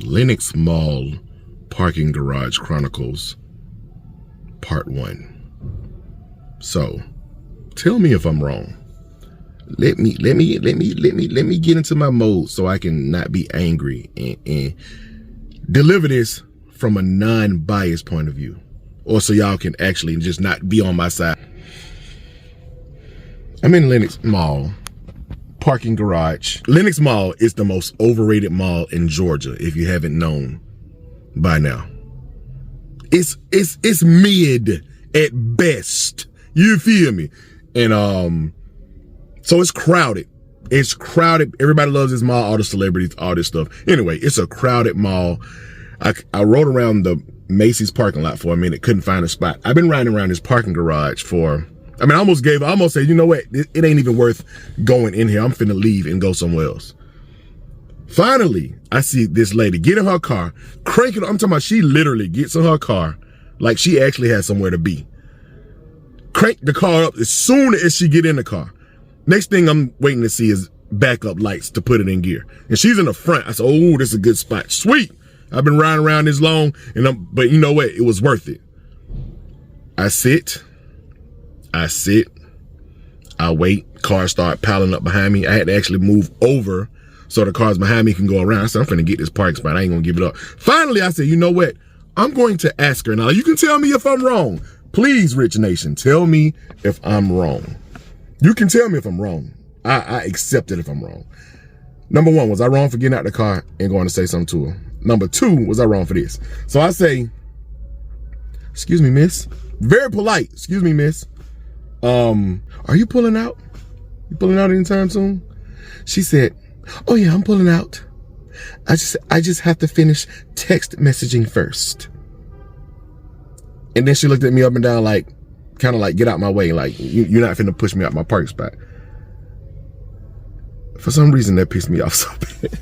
Lenox Mall Parking Garage Chronicles Part 1. So, tell me if I'm wrong. Let me get into my mode so I can not be angry and deliver this from a non-biased point of view, or so y'all can actually just not be on my side. I'm in Lenox Mall Parking Garage. Lenox Mall is the most overrated mall in Georgia, if you haven't known by now. It's mid at best. You feel me? And so it's crowded. It's crowded. Everybody loves this mall, all the celebrities, all this stuff. Anyway, it's a crowded mall. I rode around the Macy's parking lot for a minute, couldn't find a spot. I've been riding around this parking garage for, I almost said, you know what? It ain't even worth going in here. I'm finna leave and go somewhere else. Finally, I see this lady get in her car, crank it. I'm talking about she literally gets in her car like she actually has somewhere to be. Crank the car up as soon as she get in the car. Next thing I'm waiting to see is backup lights to put it in gear. And she's in the front. I said, oh, this is a good spot. Sweet. I've been riding around this long, but you know what? It was worth it. I sit, I wait, cars start piling up behind me. I had to actually move over so the cars behind me can go around. I said, I'm finna get this parking spot. I ain't gonna give it up. Finally, I said, you know what? I'm going to ask her. Now, you can tell me if I'm wrong. Please, Rich Nation, tell me if I'm wrong. You can tell me if I'm wrong. I accept it if I'm wrong. Number one, was I wrong for getting out the car and going to say something to her? Number two, was I wrong for this? So I say, excuse me, miss. Very polite. Excuse me, miss. Are you pulling out? You pulling out anytime soon? She said, oh yeah, I'm pulling out. I just have to finish text messaging first. And then she looked at me up and down like, kind of like, get out my way. Like, you're not finna push me out my parking spot. For some reason, that pissed me off so bad.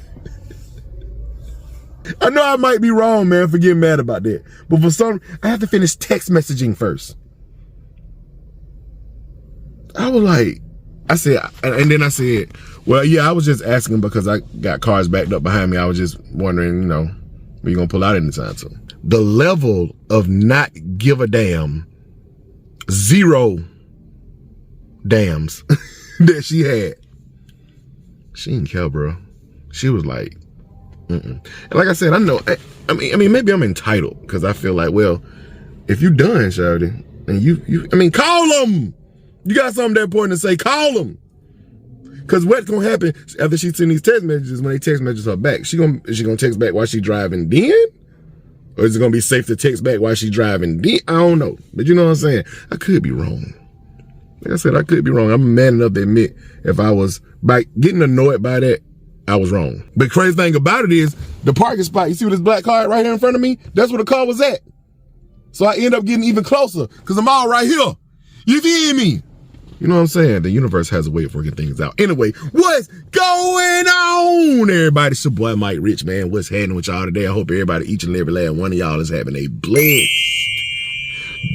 I know I might be wrong, man, for getting mad about that. But I have to finish text messaging first. I was like, and then I said, well, yeah, I was just asking because I got cars backed up behind me. I was just wondering, you know, were you gonna pull out anytime soon? The level of not give a damn, zero dams that she had. She didn't care, bro. She was like, And like I said, I know, I mean, maybe I'm entitled because I feel like, well, if you done, shawty, and call them. You got something that important to say, call them. Because what's going to happen after she sends these text messages, when they text messages her back, is she going to text back while she driving then? Or is it going to be safe to text back while she driving then? I don't know. But you know what I'm saying? I could be wrong. Like I said, I could be wrong. I'm man enough to admit if I was, by getting annoyed by that, I was wrong. But the crazy thing about it is, the parking spot, you see this black car right here in front of me? That's where the car was at. So I end up getting even closer because I'm all right here. You feel me? You know what I'm saying? The universe has a way of working things out. Anyway, what's going on, everybody? It's your boy, Mike Rich, man. What's happening with y'all today? I hope everybody, each and every last one of y'all is having a blessed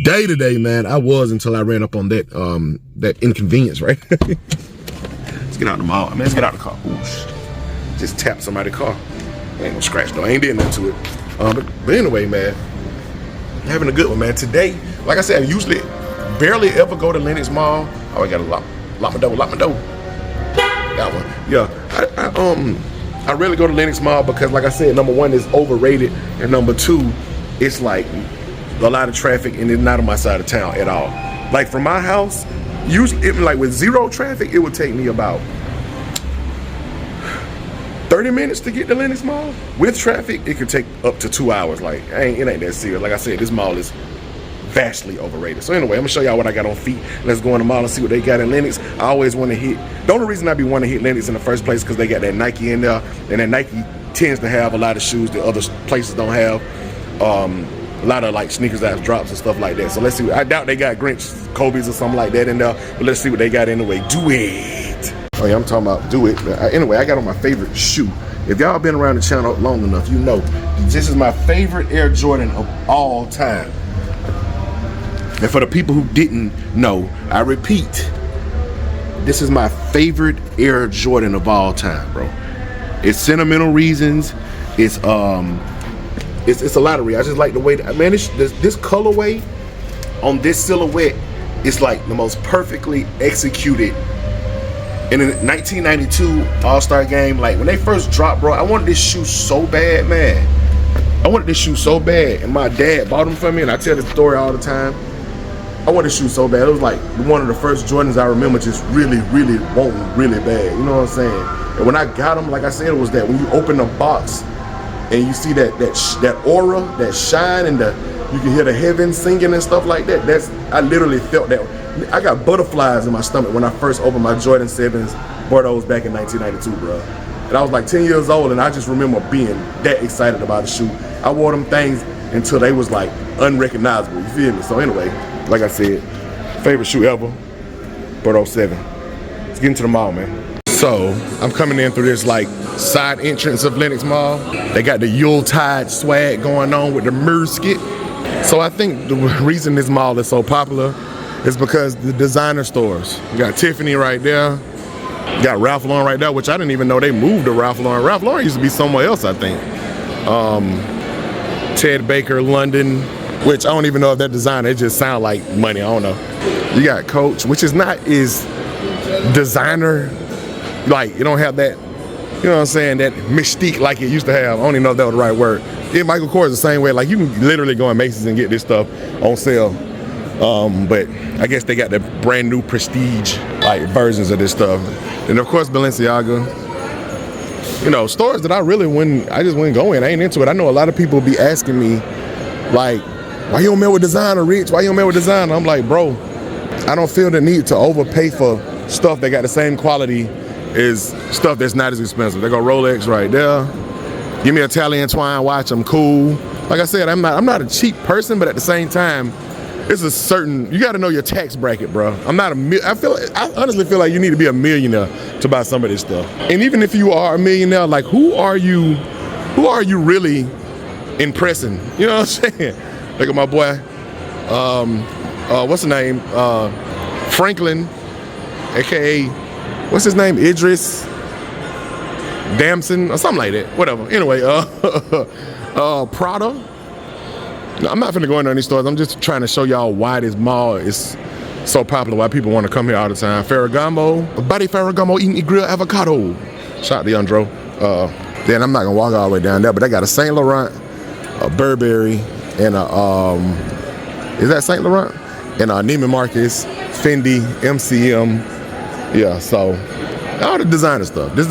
day today, man. I was until I ran up on that that inconvenience, right? Let's get out the mall. Man, let's get out the car. Oosh. Just tap somebody's car. Ain't no scratch though. I ain't did nothing to it. But anyway, man, having a good one, man. Today, like I said, I usually barely ever go to Lenox Mall. Oh, I gotta lock my door. That one. Yeah. I rarely go to Lenox Mall because, like I said, number one, it's overrated, and number two, it's like a lot of traffic and it's not on my side of town at all. Like from my house, usually, like with zero traffic, it would take me about 30 minutes to get to Lenox Mall. With traffic, it could take up to 2 hours. Like, it ain't that serious. Like I said, this mall is vastly overrated. So anyway, I'm gonna show y'all what I got on feet. Let's go in the mall and see what they got in Lenox. I always want to hit, the only reason I be wanting to hit Lenox in the first place because they got that Nike in there, and that Nike tends to have a lot of shoes that other places don't have. A lot of like sneakers ass drops and stuff like that. So let's see. I doubt they got Grinch Kobe's or something like that in there, but let's see what they got anyway. Do it. Oh yeah, I'm talking about do it. Anyway, I got on my favorite shoe. If y'all been around the channel long enough, you know this is my favorite Air Jordan of all time. And for the people who didn't know, I repeat, this is my favorite Air Jordan of all time, bro. It's sentimental reasons. It's it's a lottery. I just like the way that, man, this colorway on this silhouette is like the most perfectly executed. In the 1992 All-Star game, like when they first dropped, bro, I wanted this shoe so bad, man. I wanted this shoe so bad, and my dad bought them for me, and I tell this story all the time. I wanted this shoe so bad. It was like one of the first Jordans I remember just really, really wanting really bad. You know what I'm saying? And when I got them, like I said, it was that when you open the box and you see that aura, that shine, and you can hear the heavens singing and stuff like that. I literally felt that. I got butterflies in my stomach when I first opened my Jordan 7s Bordeaux back in 1992, bro. And I was like 10 years old, and I just remember being that excited about the shoe. I wore them things until they was like unrecognizable, you feel me? So anyway, like I said, favorite shoe ever, Bordeaux 7. Let's get into the mall, man. So I'm coming in through this like side entrance of Lenox Mall. They got the Yuletide swag going on with the Merskit. So I think the reason this mall is so popular is because the designer stores. You got Tiffany right there. You got Ralph Lauren right there, which I didn't even know they moved to Ralph Lauren. Ralph Lauren used to be somewhere else, I think. Ted Baker, London, which I don't even know if that designer, it just sound like money, I don't know. You got Coach, which is not as designer, like you don't have that, you know what I'm saying, that mystique like it used to have. I don't even know if that was the right word. Yeah, Michael Kors the same way, like you can literally go in Macy's and get this stuff on sale. But I guess they got the brand new prestige like versions of this stuff. And of course Balenciaga. You know, stores that I just wouldn't go in. I ain't into it. I know a lot of people be asking me like, why you don't mess with designer, Rich? Why you don't mess with designer? I'm like, bro, I don't feel the need to overpay for stuff that got the same quality as stuff that's not as expensive. They go Rolex right there. Give me an Italian twine watch, I'm cool. Like I said, I'm not a cheap person, but at the same time, it's a certain, you got to know your tax bracket, bro. I honestly feel like you need to be a millionaire to buy some of this stuff. And even if you are a millionaire, like who are you really impressing? You know what I'm saying? Look at my boy, what's his name? Franklin, AKA, what's his name? Idris Damson or something like that. Whatever. Anyway, Prada. I'm not finna go into any stores. I'm just trying to show y'all why this mall is so popular, why people want to come here all the time. Ferragamo, Buddy Ferragamo eating grilled avocado. Shout out to Andro. Then I'm not gonna walk all the way down there, but they got a Saint Laurent, a Burberry, and is that Saint Laurent? And Neiman Marcus, Fendi, MCM. Yeah, so all the designer stuff. This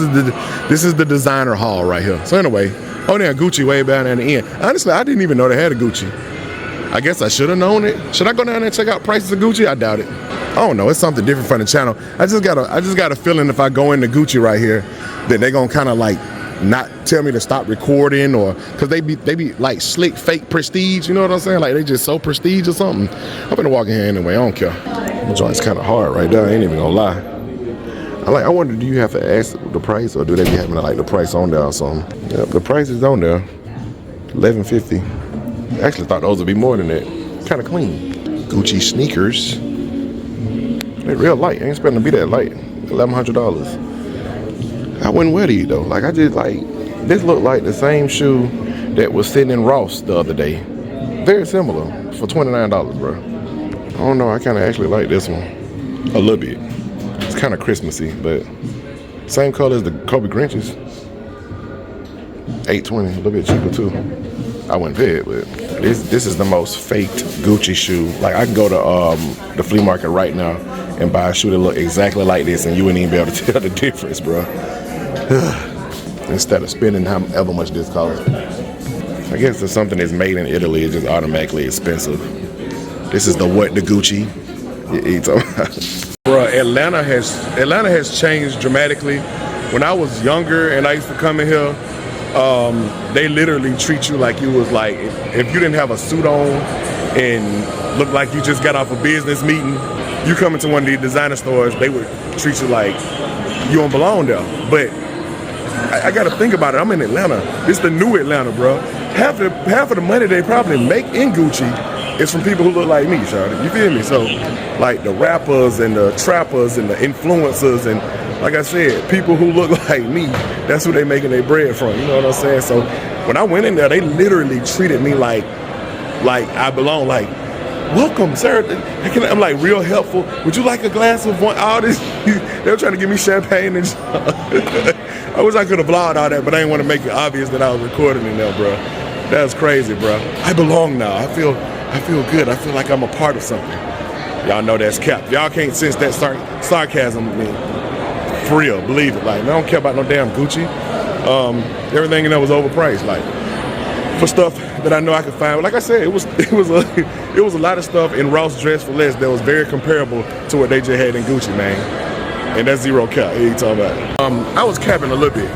is the designer hall right here. So anyway. Oh, they had Gucci way down at the end. Honestly, I didn't even know they had a Gucci. I guess I should have known it. Should I go down there and check out prices of Gucci? I doubt it. I don't know. It's something different from the channel. I just got a feeling if I go into Gucci right here, that they're gonna kind of like not tell me to stop recording, or because they be like slick fake prestige. You know what I'm saying? Like they just so prestige or something. I'm gonna walk in here anyway. I don't care. The joint's kind of hard right there. I ain't even gonna lie. I wonder, do you have to ask the price, or do they be having like the price on there or something? Yep, the price is on there, $11.50. I actually thought those would be more than that. Kind of clean. Gucci sneakers. They're real light. I ain't expecting to be that light. $1,100. I wouldn't wear these though. Like I just like, this looked like the same shoe that was sitting in Ross the other day. Very similar for $29, bro. I don't know. I kind of actually like this one a little bit. It's kind of Christmassy, but same color as the Kobe Grinches. $8.20, a little bit cheaper too. I wouldn't pay it, but this is the most faked Gucci shoe. Like I can go to the flea market right now and buy a shoe that look exactly like this, and you wouldn't even be able to tell the difference, bro. Instead of spending however much this costs. I guess if something is made in Italy, it's just automatically expensive. This is the Gucci. You talking about? Bro, Atlanta has changed dramatically. When I was younger and I used to come in here, they literally treat you like you was like, if you didn't have a suit on and look like you just got off a business meeting, you come into one of these designer stores, they would treat you like you don't belong there. But I gotta think about it. I'm in Atlanta. This is the new Atlanta, bro. Half of the money they probably make in Gucci is from people who look like me, Charlie. You feel me? So, like the rappers and the trappers and the influencers and, like I said, people who look like me, that's who they making their bread from. You know what I'm saying? So when I went in there, they literally treated me like I belong. Like, welcome, sir. I'm like real helpful. Would you like a glass of one? All this, they were trying to give me champagne and I wish I could have vlogged all that, but I didn't want to make it obvious that I was recording in there, bro. That's crazy, bro. I belong now. I feel good. I feel like I'm a part of something. Y'all know that's cap. Y'all can't sense that sarcasm in me. For real, believe it. Like, I don't care about no damn Gucci. Everything in there was overpriced. Like, for stuff that I know I could find. Like I said, it was a lot of stuff in Ross Dress for Less that was very comparable to what they just had in Gucci, man. And that's zero cap. What you talking about? I was capping a little bit.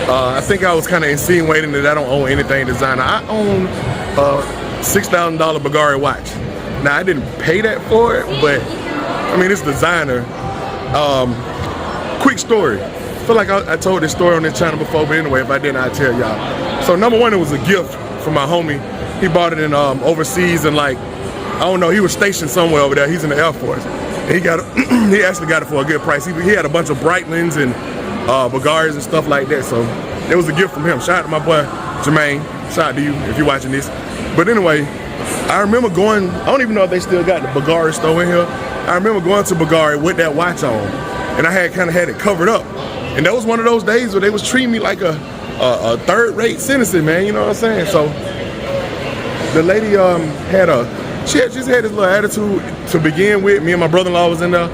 I think I was kind of insinuating that I don't own anything designer. I own a $6,000 Bulgari watch. Now, I didn't pay that for it, but I mean, it's designer. Quick story. I feel like I told this story on this channel before, but anyway, if I didn't, I'd tell y'all. So number one, it was a gift from my homie. He bought it in overseas, and like, I don't know, he was stationed somewhere over there. He's in the Air Force. And he got it, he actually got it for a good price. He had a bunch of Breitlings and Bulgaris and stuff like that. So it was a gift from him. Shout out to my boy Jermaine. Shout out to you if you're watching this. But anyway, I remember going, I don't even know if they still got the Bulgari store in here. I remember going to Bulgari with that watch on, and I had kind of had it covered up. And that was one of those days where they was treating me like a third-rate citizen, man, you know what I'm saying? So the lady she just had this little attitude to begin with. Me and my brother-in-law was in there.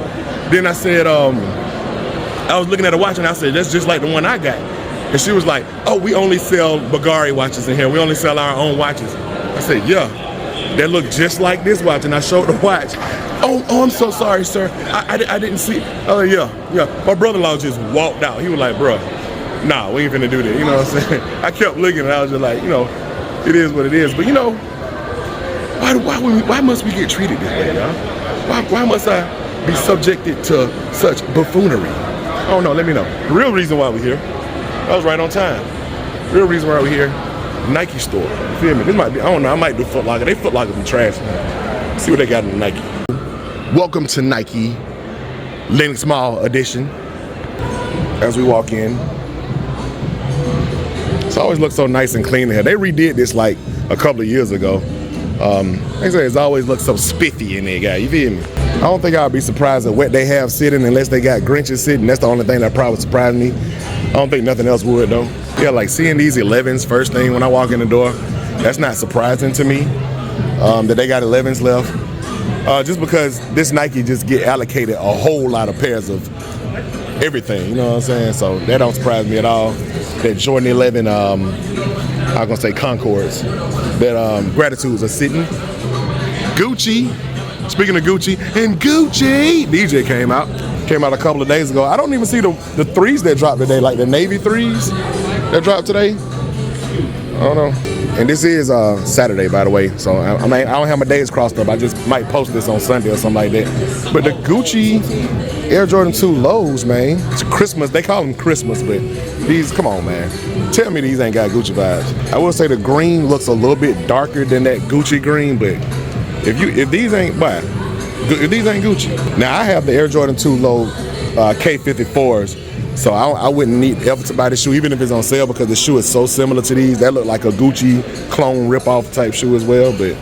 Then I said, I was looking at a watch and I said, that's just like the one I got. And she was like, oh, we only sell Bulgari watches in here. We only sell our own watches. I said, yeah, that look just like this watch. And I showed the watch. Oh, I'm so sorry, sir. I didn't see. Oh, yeah. My brother-in-law just walked out. He was like, bro, nah, we ain't finna do that. You know what I'm saying? I kept looking and I was just like, you know, it is what it is. But you know, why must we get treated this way, y'all? Why must I be subjected to such buffoonery? I don't know, let me know. The real reason why we're here, I was right on time. Real reason why we're here, Nike store. You feel me? This might be, I don't know, I might do Foot Locker. They Foot Locker be trash, man. See what they got in Nike. Welcome to Nike Lenox Mall edition. As we walk in, it always looks so nice and clean in here. They redid this like a couple of years ago. They say it's always looked so spiffy in there, guy. You feel me? I don't think I'll be surprised at what they have sitting unless they got Grinches sitting. That's the only thing that probably surprised me. I don't think nothing else would though. Yeah, like seeing these 11s first thing when I walk in the door, that's not surprising to me that they got 11s left. Just because this Nike just get allocated a whole lot of pairs of everything, you know what I'm saying? So that don't surprise me at all. That Jordan 11, I'm gonna say Concords, that Gratitudes are sitting. Gucci, speaking of Gucci, and Gucci, DJ came out a couple of days ago. I don't even see the threes that dropped today, like the Navy threes that dropped today. I don't know. And this is Saturday, by the way, so I don't have my days crossed up. I just might post this on Sunday or something like that. But the Gucci Air Jordan 2 lows, man, it's Christmas. They call them Christmas, but these, come on, man. Tell me these ain't got Gucci vibes. I will say the green looks a little bit darker than that Gucci green, but if these ain't Gucci. Now, I have the Air Jordan 2 low K54s. So I wouldn't need ever to buy the shoe, even if it's on sale, because the shoe is so similar to these. That look like a Gucci clone rip-off type shoe as well. But,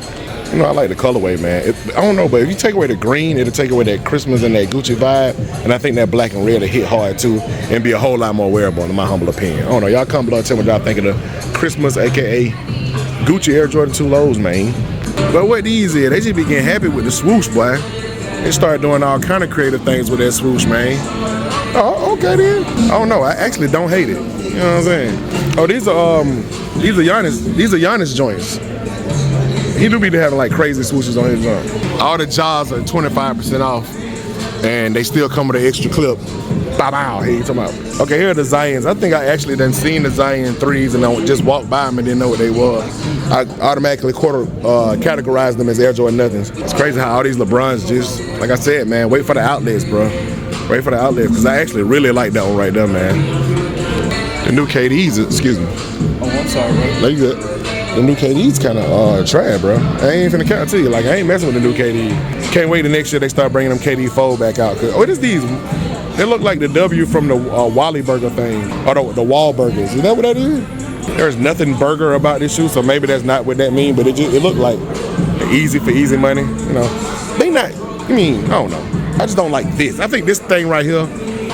you know, I like the colorway, man. I don't know, but if you take away the green, it'll take away that Christmas and that Gucci vibe. And I think that black and red will hit hard, too, and be a whole lot more wearable, in my humble opinion. I don't know. Y'all come below and tell me what y'all think of the Christmas, a.k.a. Gucci Air Jordan 2 lows, man. But what these is, they just be getting happy with the swoosh, boy. They start doing all kind of creative things with that swoosh, man. Oh, okay then. I don't know. I actually don't hate it. You know what I'm saying? Oh, these are Giannis joints. He do be having like crazy swooshes on his jump. All the jaws are 25% off, and they still come with an extra clip. Bow bow. Hey, you talking about? Okay, here are the Zions. I think I actually done seen the Zion 3s and I just walked by them and didn't know what they were. I automatically categorized them as Air Jordan nothings. It's crazy how all these LeBrons just, like I said, man, wait for the outlets, bro. Wait for the outlets, because I actually really like that one right there, man. The new KDs, excuse me. Oh, I'm sorry, bro. No, you good. The new KD's kind of trash, bro. I ain't finna count to you. Like, I ain't messing with the new KD. Can't wait the next year they start bringing them KD fold back out. What is these? They look like the W from the Wally Burger thing, or the Wall Burgers. Is that what that is? There's nothing burger about this shoe, so maybe that's not what that means, but it looked like easy for easy money, you know. They not, I mean, I don't know. I just don't like this. I think this thing right here,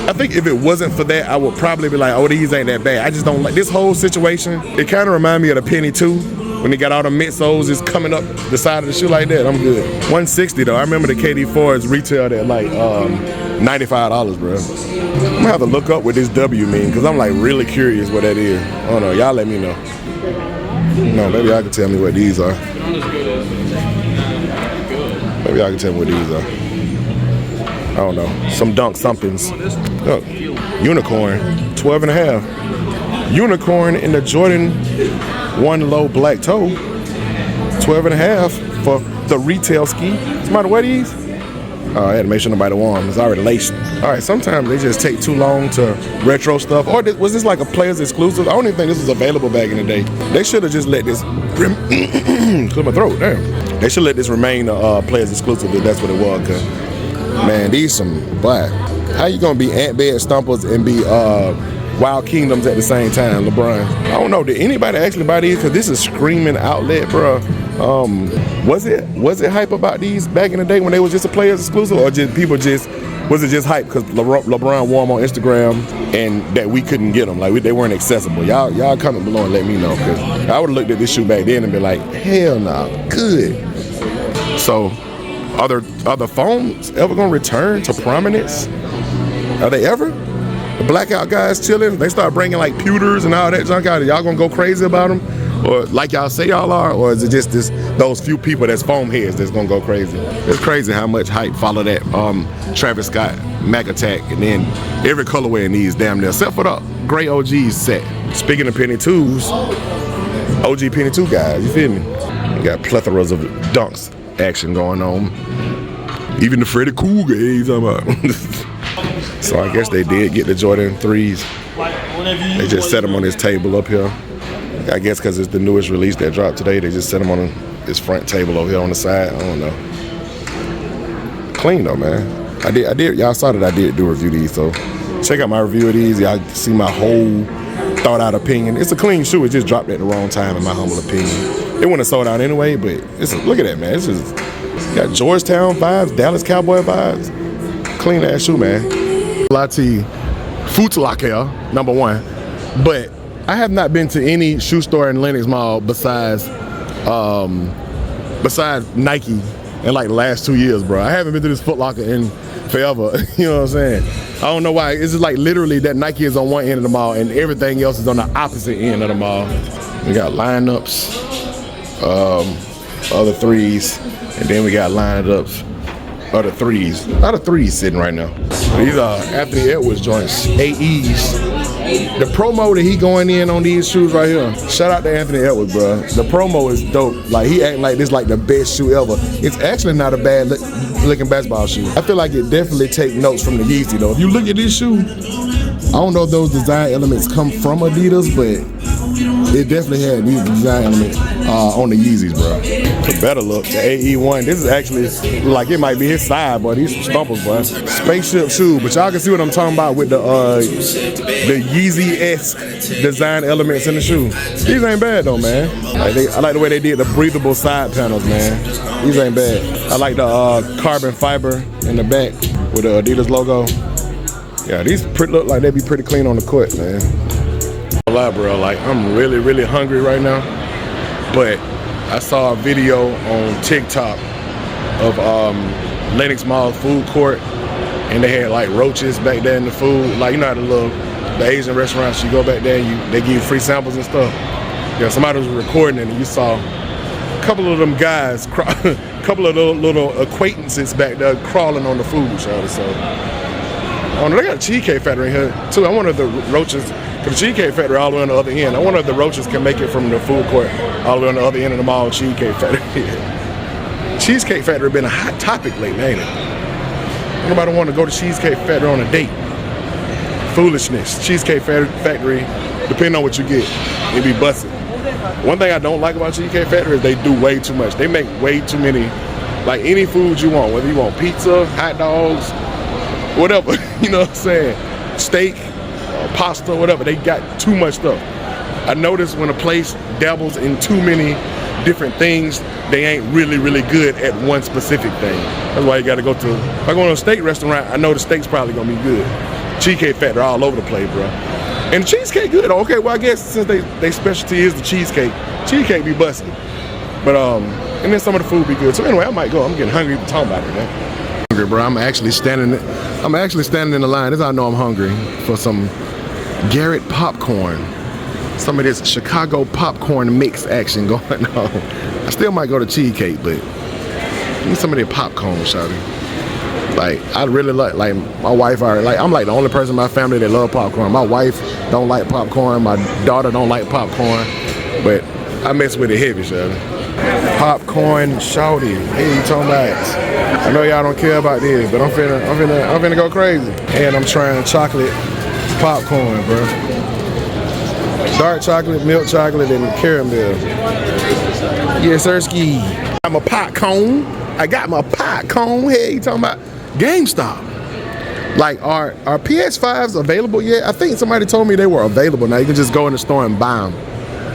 I think if it wasn't for that, I would probably be like, oh, these ain't that bad. I just don't like this whole situation. It kind of remind me of the Penny 2 when they got all the midsoles just coming up the side of the shoe like that. I'm good. $160 though. I remember the KD4s retailed at like $95, bro. I'm gonna have to look up what this W mean because I'm like really curious what that is. I don't know. Y'all let me know. No, maybe y'all can tell me what these are. Maybe y'all can tell me what these are. I don't know. Some dunk somethings. Look, unicorn, 12 and a half. Unicorn in the Jordan 1 low black toe, 12 and a half for the retail ski. Somebody wear these? I had to make sure nobody wore them. It's already laced. All right, sometimes they just take too long to retro stuff. Or was this like a player's exclusive? I don't even think this was available back in the day. They should have just let this, clear my throat, damn. They should let this remain a player's exclusive if that's what it was. Cause man, these some black. How you gonna be Ant Bed Stompers and be Wild Kingdoms at the same time, LeBron? I don't know. Did anybody actually buy these? Cause this is screaming outlet, bro. Was it hype about these back in the day when they was just a players exclusive, or just people just was it just hype because LeBron wore them on Instagram and that we couldn't get them, like they weren't accessible? Y'all comment below and let me know, cause I would have looked at this shoe back then and be like, hell no, good. So, are the foams ever gonna return to prominence? Are they ever? The blackout guys chilling, they start bringing like pewters and all that junk out. Y'all gonna go crazy about them? Or like y'all say y'all are? Or is it just those few people that's foam heads that's gonna go crazy? It's crazy how much hype followed that Travis Scott Mac Attack, and then every colorway in these damn near, except for the gray OGs set. Speaking of Penny 2s, OG Penny 2 guys, you feel me? We got plethoras of dunks action going on. Even the Freddy Cougar, he's talking about. So I guess they did get the Jordan 3s. They just set them on this table up here. I guess because it's the newest release that dropped today, they just set them on this front table over here on the side. I don't know. Clean though, man. I did. Y'all saw that I did do a review of these, so check out my review of these. Y'all see my whole thought out opinion. It's a clean shoe. It just dropped at the wrong time, in my humble opinion. It wouldn't have sold out anyway, but look at that, man. This is got Georgetown vibes, Dallas Cowboy vibes. Clean ass shoe, man. Lati Foot Locker, number 1. But I have not been to any shoe store in Lenox Mall besides Nike in like the last 2 years, bro. I haven't been to this Foot Locker in forever. You know what I'm saying? I don't know why. It's just like literally that Nike is on one end of the mall and everything else is on the opposite end of the mall. We got lineups, other 3s, and then we got lineups, other 3s. A lot of 3s sitting right now. These are Anthony Edwards joints, AEs. The promo that he going in on these shoes right here, shout out to Anthony Edwards, bro. The promo is dope. Like, he acting like this like the best shoe ever. It's actually not a bad looking basketball shoe. I feel like it definitely take notes from the Yeezy though. If you look at this shoe, I don't know if those design elements come from Adidas, but it definitely had these design elements on the Yeezys, bro. The better look, the AE1. This is actually like it might be his side, boy. These stompers, bro. Spaceship shoe, but y'all can see what I'm talking about with the Yeezy-esque design elements in the shoe. These ain't bad though, man. I like the way they did the breathable side panels, man. These ain't bad. I like the carbon fiber in the back with the Adidas logo. Yeah, these look like they'd be pretty clean on the court, man. A lot, bro. Like, I'm really, really hungry right now. But I saw a video on TikTok of Lenox Mall food court, and they had like roaches back there in the food. Like, you know how the Asian restaurants, you go back there and they give you free samples and stuff. Yeah, somebody was recording it and you saw a couple of them guys, a couple of little acquaintances back there crawling on the food, y'all. So, oh, no, they got a Cheesecake Factory in here too. I wonder if the roaches, the Cheesecake Factory all the way on the other end. I wonder if the roaches can make it from the food court all the way on the other end of the mall. Cheesecake Factory. Cheesecake Factory been a hot topic lately, ain't it? Nobody want to go to Cheesecake Factory on a date. Foolishness. Cheesecake Factory, depending on what you get, it be busted. One thing I don't like about Cheesecake Factory is they do way too much. They make way too many, like any food you want, whether you want pizza, hot dogs, whatever, you know what I'm saying, steak, pasta, whatever. They got too much stuff. I notice when a place dabbles in too many different things, they ain't really good at one specific thing. That's why you gotta go to, if I go to a steak restaurant, I know the steak's probably gonna be good. Cheesecake Factory all over the place, bro. And the cheesecake good. Okay, well I guess since they specialty is the cheesecake be busting. But and then some of the food be good. So anyway, I might go. I'm getting hungry even talking about it, man. Hungry, bro. I'm actually standing in the line. This is how I know I'm hungry, for some Garrett popcorn. Some of this Chicago popcorn mix action going on. I still might go to cheesecake, but give me some of that popcorn, shawty. Like, I really like my wife, I'm like the only person in my family that love popcorn. My wife don't like popcorn, my daughter don't like popcorn, but I mess with it heavy, shawty. Popcorn shawty. Hey, you talking about? I know y'all don't care about this, but I'm finna go crazy. And I'm trying chocolate popcorn, bro. Dark chocolate, milk chocolate, and caramel. Yes, sirski. I'm a popcorn. I got my popcorn. Hey, you talking about? GameStop. Like, are PS5s available yet? I think somebody told me they were available. Now you can just go in the store and buy them.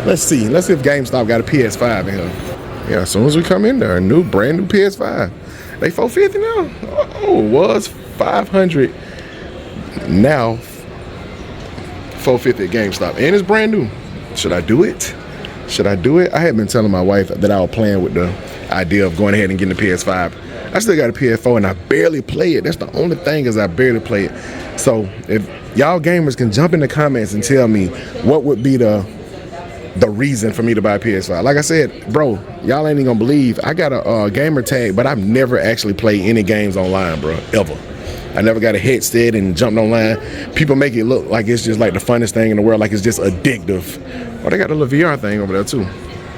Let's see if GameStop got a PS5 in here. Yeah, as soon as we come in there, brand new PS5. They $450 now? Oh, it was $500. Now, $450 at GameStop. And it's brand new. Should I do it? I had been telling my wife that I was playing with the idea of going ahead and getting the PS5. I still got a PS4 and I barely play it. That's the only thing, is I barely play it. So if y'all gamers can jump in the comments and tell me what would be the reason for me to buy a PS5. Like I said, bro, y'all ain't even gonna believe, I got a gamer tag, but I've never actually played any games online, bro, ever. I never got a headset and jumped online. People make it look like it's just like the funnest thing in the world, like it's just addictive. Oh, they got a little VR thing over there too.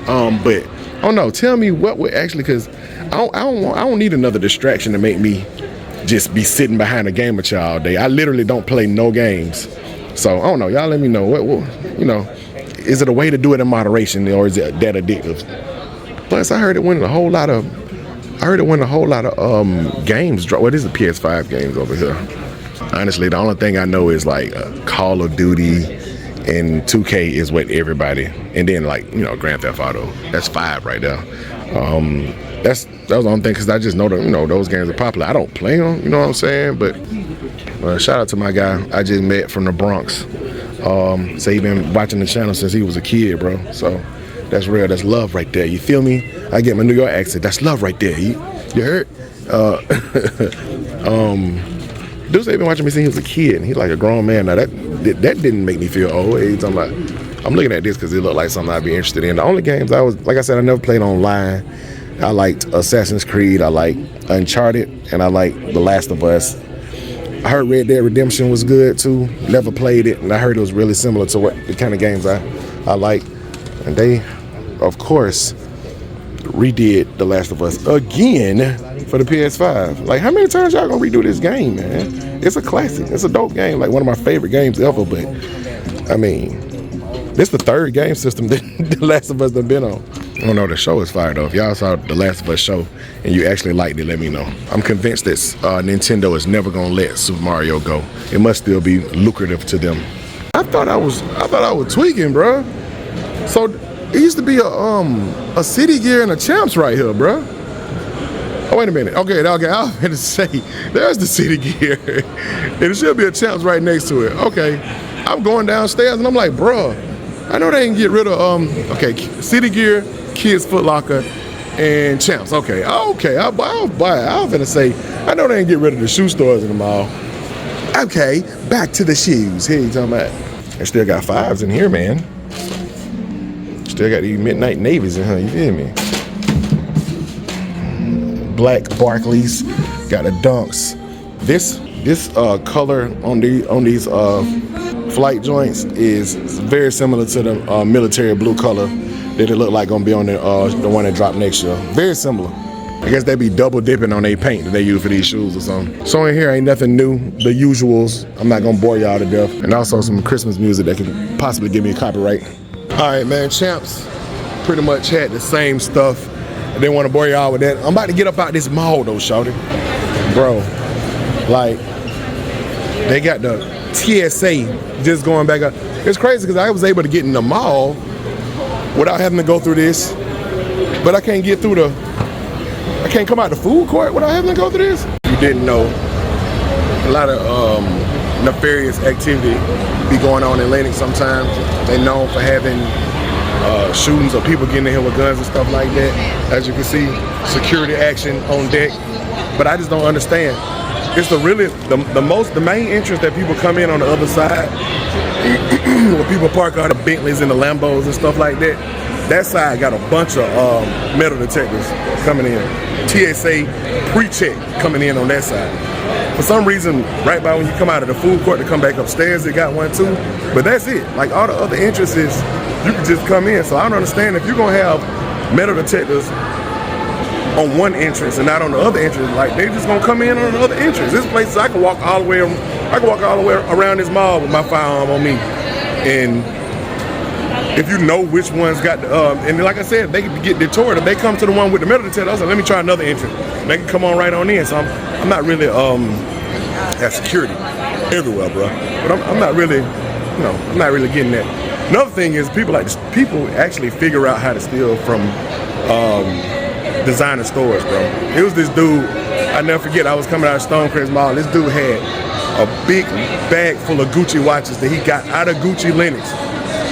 But I don't know. Tell me what would actually, because I don't need another distraction to make me just be sitting behind a gamer chair all day. I literally don't play no games. So I don't know. Y'all let me know. What is it a way to do it in moderation, or is it that addictive? Plus, I heard it winning a whole lot of. Games. What is the PS5 games over here? Honestly, the only thing I know is like Call of Duty and 2K is what everybody, and then like, Grand Theft Auto. That's 5 right there. That was the only thing, because I just know that, those games are popular. I don't play them, you know what I'm saying? But shout out to my guy I just met from the Bronx. Say he been watching the channel since he was a kid, bro. So that's real. That's love right there. You feel me? I get my New York accent. That's love right there. You heard? Dude say he been watching me since he was a kid, and he's like a grown man now. That didn't make me feel old. Hey, talking about, I'm looking at this because it looked like something I'd be interested in. The only games like I said, I never played online. I liked Assassin's Creed. I like Uncharted, and I like The Last of Us. I heard Red Dead Redemption was good too. Never played it, and I heard it was really similar to what the kind of games I like. And they, of course, redid The Last of Us again for the PS5. Like, how many times y'all gonna redo this game, man? It's a classic. It's a dope game. Like, one of my favorite games ever. But I mean, this the third game system that The Last of Us done been on. I don't know, the show is fire though. If y'all saw The Last of Us show and you actually liked it, let me know. I'm convinced that Nintendo is never gonna let Super Mario go. It must still be lucrative to them. I thought I was tweaking, bro. So it used to be a City Gear and a Champs right here, bro. Oh, wait a minute. Okay, I was going to say, there's the City Gear. And there should be a Champs right next to it. Okay, I'm going downstairs and I'm like, bro, I know they didn't get rid of, City Gear, Kids Foot Locker, and Champs. Okay, I'll buy it. I was going to say, I know they didn't get rid of the shoe stores in the mall. Okay, back to the shoes. Here you talking about. I still got 5s in here, man. Still got these midnight navies in here, you feel me? Black Barclays, got the Dunks. This color on these flight joints is very similar to the military blue color that it looked like gonna be on the one that dropped next year. Very similar. I guess they be double dipping on their paint that they use for these shoes or something. So in here ain't nothing new, the usuals. I'm not gonna bore y'all to death. And also some Christmas music that could possibly give me a copyright. All right, man, Champs pretty much had the same stuff. I didn't want to bore y'all with that. I'm about to get up out this mall though, shawty. Bro, like, they got the TSA just going back up. It's crazy because I was able to get in the mall without having to go through this, but I can't get through I can't come out the food court without having to go through this. You didn't know, a lot of nefarious activity be going on in Lenox sometimes. They known for having shootings or people getting in here with guns and stuff like that. As you can see, security action on deck. But I just don't understand. It's the main entrance that people come in on the other side, where people park out the Bentleys and the Lambos and stuff like that. That side got a bunch of metal detectors coming in. TSA pre-check coming in on that side. For some reason, right by when you come out of the food court to come back upstairs, it got one too. But that's it. Like all the other entrances, you can just come in. So I don't understand if you're gonna have metal detectors on one entrance and not on the other entrance. Like they just gonna come in on the other entrance. This place I can walk all the way. I can walk all the way around this mall with my firearm on me. And if you know which one's got the, and like I said, they can get detoured. If they come to the one with the metal detector, I was like, let me try another entrance. They can come on right on in. So I'm not really at security everywhere, bro. But I'm not really, I'm not really getting that. Another thing is people actually figure out how to steal from designer stores, bro. It was this dude, I never forget, I was coming out of Stonecrest Mall. This dude had a big bag full of Gucci watches that he got out of Gucci Lenox.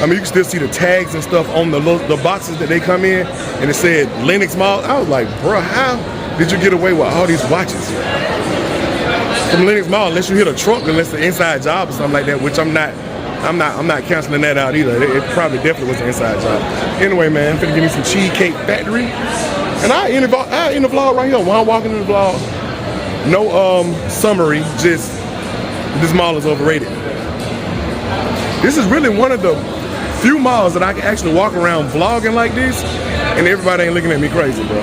I mean, you can still see the tags and stuff on the boxes that they come in, and it said Lenox Mall. I was like, bro, how did you get away with all these watches from Lenox Mall? Unless you hit a truck, unless it's an inside job or something like that, which I'm not canceling that out either. It probably definitely was an inside job. Anyway, man, I'm finna give me some Cheesecake Factory. And I end the vlog right here while I'm walking in the vlog. No summary, just this mall is overrated. This is really one of the few malls that I can actually walk around vlogging like this and everybody ain't looking at me crazy, bro.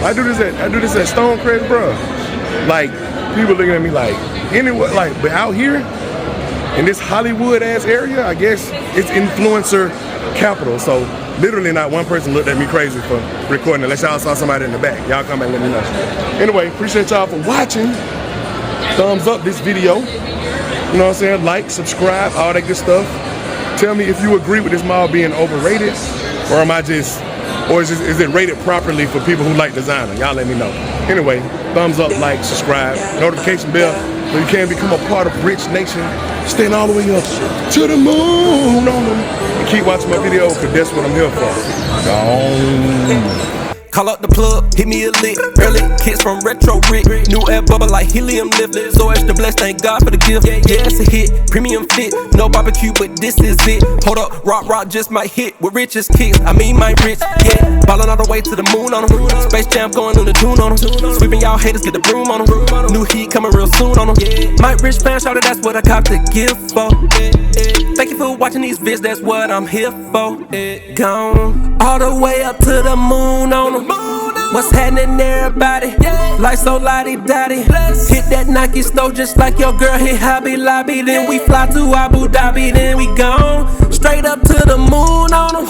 I do this at Stonecrest, bro. Like, people looking at me like, anyway, like, but out here, in this Hollywood ass area, I guess it's influencer capital. So literally not one person looked at me crazy for recording unless y'all saw somebody in the back. Y'all come and let me know. Anyway, appreciate y'all for watching. Thumbs up this video. You know what I'm saying? Like, subscribe, all that good stuff. Tell me if you agree with this mall being overrated, or is it rated properly for people who like designer? Y'all let me know. Anyway, thumbs up, like, subscribe, notification bell, so you can become a part of Rich Nation. Stand all the way up to the moon on them. And keep watching my video, because that's what I'm here for. Gone. Call up the plug, hit me a lick. Early kids from Retro Rick. New air bubble like helium lift. So extra blessed, thank God for the gift. Yeah, it's a hit, premium fit. No barbecue, but this is it. Hold up, rock just might hit with richest kicks. I mean, my rich, yeah. Ballin' all the way to the moon on them. Space Jam going on the tune on them. Sweeping y'all haters, get the broom on them. New heat coming real soon on them. My rich fan shouted, that's what I cop the gift for. Thank you for watching these vids, that's what I'm here for. Gone all the way up to the moon on them. What's happening, everybody? Life so lottie-dottie. Hit that Nike store just like your girl hit Hobby Lobby. Then we fly to Abu Dhabi, then we gone straight up to the moon on them.